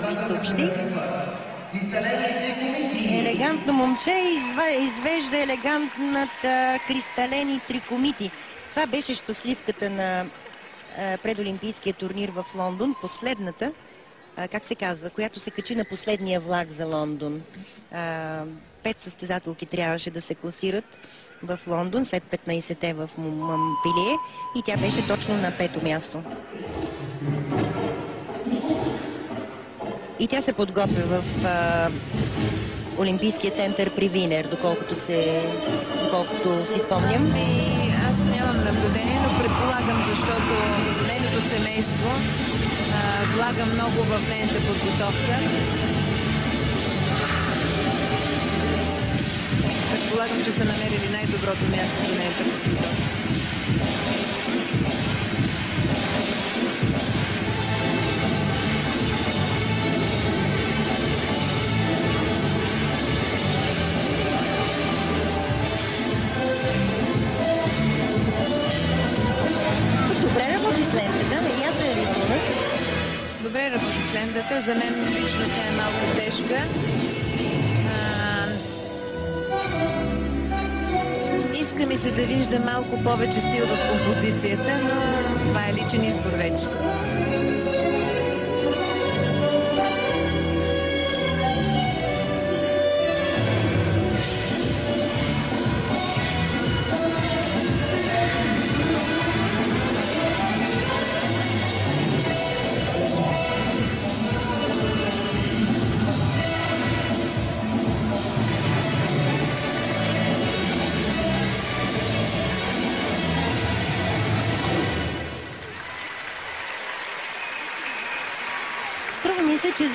както ви съобщих. Елегантно момче извежда елегантната кристалени трикомити. Това беше щастливката на предолимпийския турнир в Лондон. Последната, как се казва, която се качи на последния влак за Лондон. 5 състезателки трябваше да се класират в Лондон, след 15-те в Монпелие, и тя беше точно на 5-то място. И тя се подготвя в Олимпийския център при Винер, доколкото си спомням. Аз нямам наблюдение, но предполагам, защото нейното семейство влага много в нейната подготовка. Предполагам, че са намерили най-доброто място за нейната подготовка. Добре работи с лентата. За мен лично тя е малко тежка. Иска ми се да вижда малко повече стил в композицията, но това е личен избор вече.